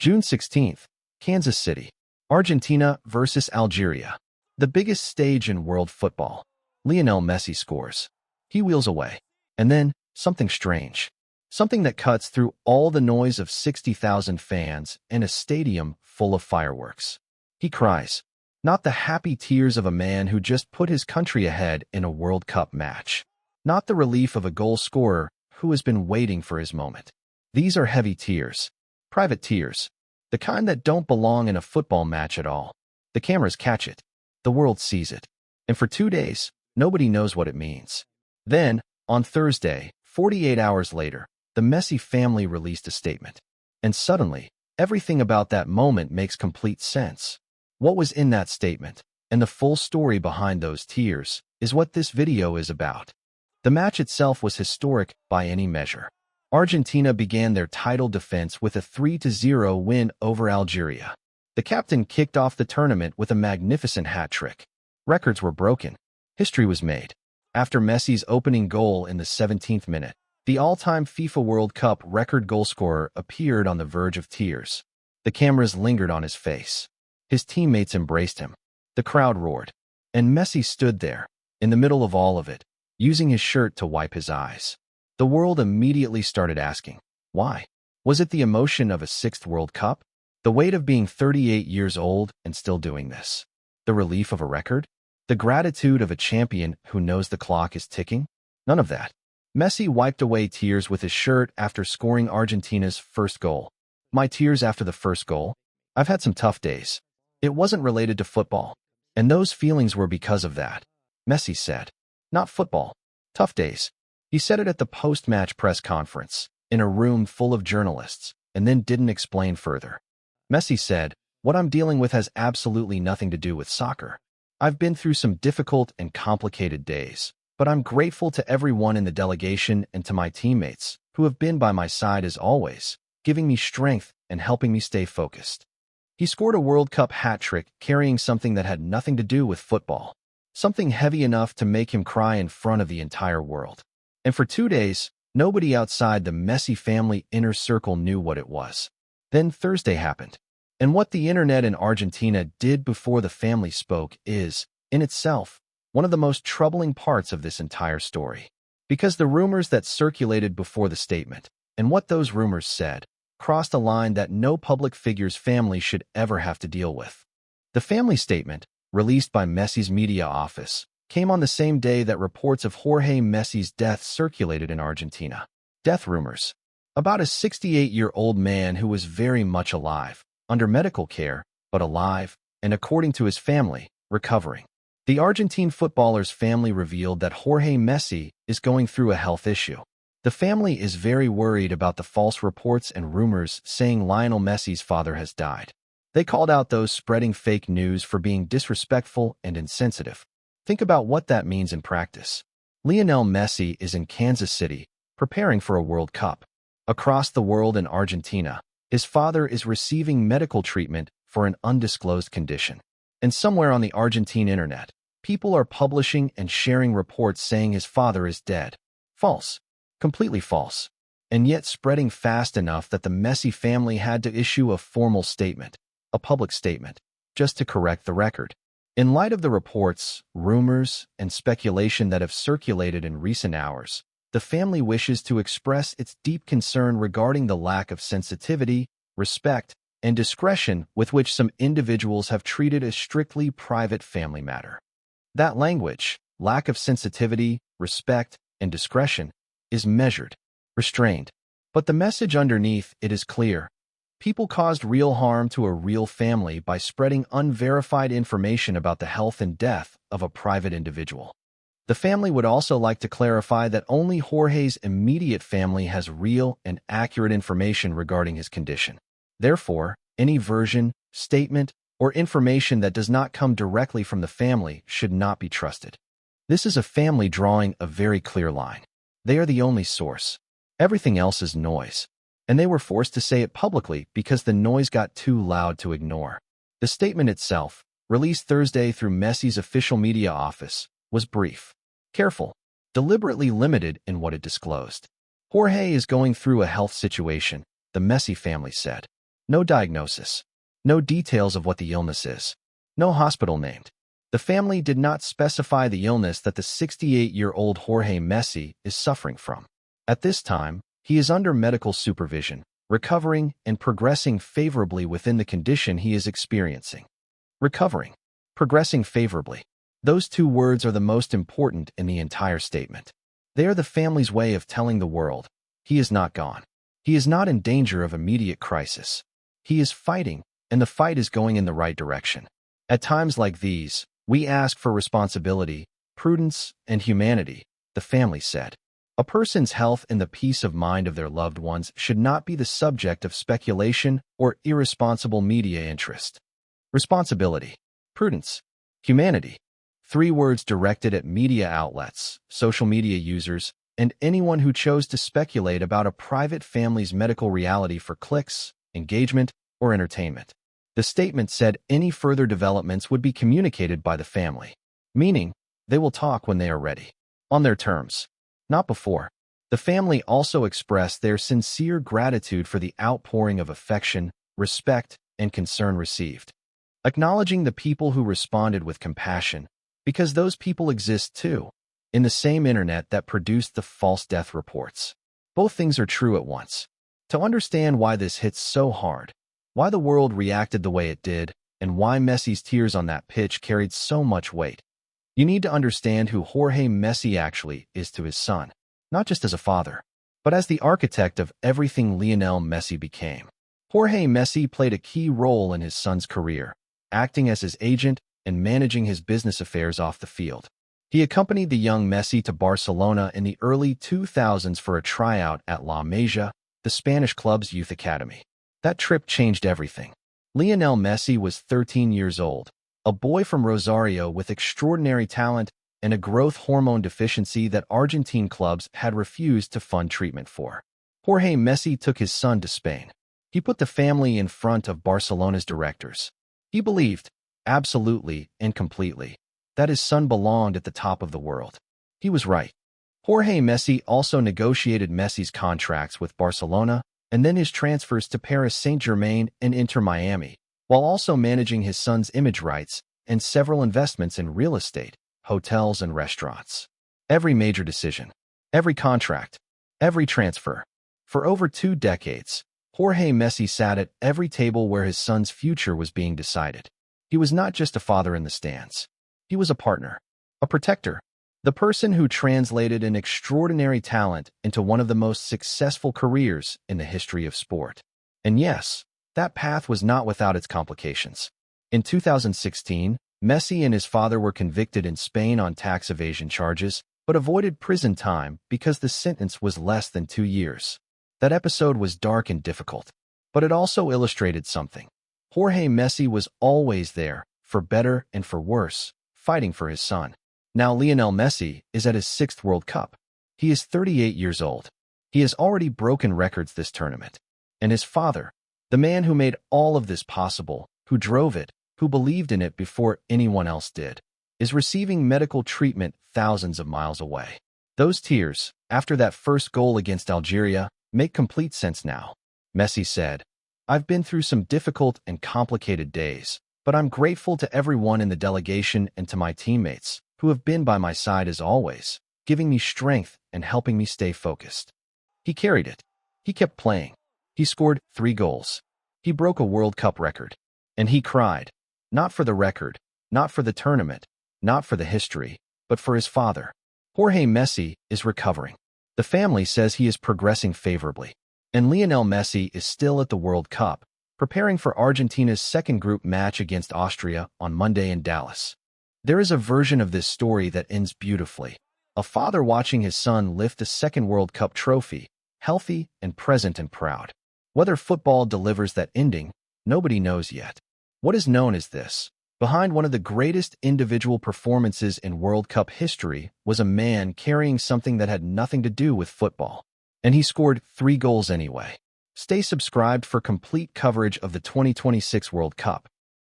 June 16th, Kansas City, Argentina versus Algeria. The biggest stage in world football. Lionel Messi scores. He wheels away. And then, something strange. Something that cuts through all the noise of 60,000 fans and a stadium full of fireworks. He cries. Not the happy tears of a man who just put his country ahead in a World Cup match. Not the relief of a goal scorer who has been waiting for his moment. These are heavy tears. Private tears. The kind that don't belong in a football match at all. The cameras catch it. The world sees it. And for 2 days, nobody knows what it means. Then, on Thursday, 48 hours later, the Messi family released a statement. And suddenly, everything about that moment makes complete sense. What was in that statement, and the full story behind those tears, is what this video is about. The match itself was historic by any measure. Argentina began their title defense with a 3-0 win over Algeria. The captain kicked off the tournament with a magnificent hat trick. Records were broken. History was made. After Messi's opening goal in the 17th minute, the all-time FIFA World Cup record goalscorer appeared on the verge of tears. The cameras lingered on his face. His teammates embraced him. The crowd roared. And Messi stood there, in the middle of all of it, using his shirt to wipe his eyes. The world immediately started asking, why? Was it the emotion of a 6th World Cup? The weight of being 38 years old and still doing this? The relief of a record? The gratitude of a champion who knows the clock is ticking? None of that. Messi wiped away tears with his shirt after scoring Argentina's first goal. My tears after the first goal? I've had some tough days. It wasn't related to football. And those feelings were because of that. Messi said. Not football. Tough days. He said it at the post-match press conference, in a room full of journalists, and then didn't explain further. Messi said, what I'm dealing with has absolutely nothing to do with soccer. I've been through some difficult and complicated days, but I'm grateful to everyone in the delegation and to my teammates, who have been by my side as always, giving me strength and helping me stay focused. He scored a World Cup hat trick carrying something that had nothing to do with football, something heavy enough to make him cry in front of the entire world. And for 2 days, nobody outside the Messi family inner circle knew what it was. Then Thursday happened. And what the internet in Argentina did before the family spoke is, in itself, one of the most troubling parts of this entire story. Because the rumors that circulated before the statement, and what those rumors said, crossed a line that no public figure's family should ever have to deal with. The family statement, released by Messi's media office, came on the same day that reports of Jorge Messi's death circulated in Argentina. Death rumors. About a 68-year-old man who was very much alive, under medical care, but alive, and according to his family, recovering. The Argentine footballer's family revealed that Jorge Messi is going through a health issue. The family is very worried about the false reports and rumors saying Lionel Messi's father has died. They called out those spreading fake news for being disrespectful and insensitive. Think about what that means in practice. Lionel Messi is in Kansas City, preparing for a World Cup. Across the world in Argentina, his father is receiving medical treatment for an undisclosed condition. And somewhere on the Argentine internet, people are publishing and sharing reports saying his father is dead. False. Completely false. And yet spreading fast enough that the Messi family had to issue a formal statement, a public statement, just to correct the record. In light of the reports, rumors, and speculation that have circulated in recent hours, the family wishes to express its deep concern regarding the lack of sensitivity, respect, and discretion with which some individuals have treated a strictly private family matter. That language, lack of sensitivity, respect, and discretion, is measured, restrained. But the message underneath it is clear. People caused real harm to a real family by spreading unverified information about the health and death of a private individual. The family would also like to clarify that only Jorge's immediate family has real and accurate information regarding his condition. Therefore, any version, statement, or information that does not come directly from the family should not be trusted. This is a family drawing a very clear line. They are the only source. Everything else is noise. And they were forced to say it publicly because the noise got too loud to ignore. The statement itself, released Thursday through Messi's official media office, was brief, careful, deliberately limited in what it disclosed. Jorge is going through a health situation, the Messi family said. No diagnosis. No details of what the illness is. No hospital named. The family did not specify the illness that the 68-year-old Jorge Messi is suffering from. At this time, he is under medical supervision, recovering and progressing favorably within the condition he is experiencing. Recovering. Progressing favorably. Those two words are the most important in the entire statement. They are the family's way of telling the world, he is not gone. He is not in danger of immediate crisis. He is fighting, and the fight is going in the right direction. At times like these, we ask for responsibility, prudence, and humanity, the family said. A person's health and the peace of mind of their loved ones should not be the subject of speculation or irresponsible media interest. Responsibility, prudence, humanity. 3 words directed at media outlets, social media users, and anyone who chose to speculate about a private family's medical reality for clicks, engagement, or entertainment. The statement said any further developments would be communicated by the family, meaning they will talk when they are ready, on their terms, not before. The family also expressed their sincere gratitude for the outpouring of affection, respect, and concern received, acknowledging the people who responded with compassion, because those people exist too, in the same internet that produced the false death reports. Both things are true at once. To understand why this hits so hard, why the world reacted the way it did, and why Messi's tears on that pitch carried so much weight, you need to understand who Jorge Messi actually is to his son, not just as a father, but as the architect of everything Lionel Messi became. Jorge Messi played a key role in his son's career, acting as his agent and managing his business affairs off the field. He accompanied the young Messi to Barcelona in the early 2000s for a tryout at La Masia, the Spanish club's youth academy. That trip changed everything. Lionel Messi was 13 years old, a boy from Rosario with extraordinary talent and a growth hormone deficiency that Argentine clubs had refused to fund treatment for. Jorge Messi took his son to Spain. He put the family in front of Barcelona's directors. He believed, absolutely and completely, that his son belonged at the top of the world. He was right. Jorge Messi also negotiated Messi's contracts with Barcelona and then his transfers to Paris Saint-Germain and Inter Miami, while also managing his son's image rights and several investments in real estate, hotels, and restaurants. Every major decision, every contract, every transfer. For over 2 decades, Jorge Messi sat at every table where his son's future was being decided. He was not just a father in the stands. He was a partner, a protector, the person who translated an extraordinary talent into one of the most successful careers in the history of sport. And yes, that path was not without its complications. In 2016, Messi and his father were convicted in Spain on tax evasion charges, but avoided prison time because the sentence was less than 2 years. That episode was dark and difficult, but it also illustrated something. Jorge Messi was always there, for better and for worse, fighting for his son. Now Lionel Messi is at his 6th World Cup. He is 38 years old. He has already broken records this tournament. And his father, the man who made all of this possible, who drove it, who believed in it before anyone else did, is receiving medical treatment thousands of miles away. Those tears, after that first goal against Algeria, make complete sense now. Messi said, "I've been through some difficult and complicated days, but I'm grateful to everyone in the delegation and to my teammates, who have been by my side as always, giving me strength and helping me stay focused." He carried it. He kept playing. He scored 3 goals. He broke a World Cup record. And he cried, not for the record, not for the tournament, not for the history, but for his father. Jorge Messi is recovering. The family says he is progressing favorably. And Lionel Messi is still at the World Cup, preparing for Argentina's second group match against Austria on Monday in Dallas. There is a version of this story that ends beautifully. A father watching his son lift the second World Cup trophy, healthy and present and proud. Whether football delivers that ending, nobody knows yet. What is known is this. Behind one of the greatest individual performances in World Cup history was a man carrying something that had nothing to do with football. And he scored 3 goals anyway. Stay subscribed for complete coverage of the 2026 World Cup.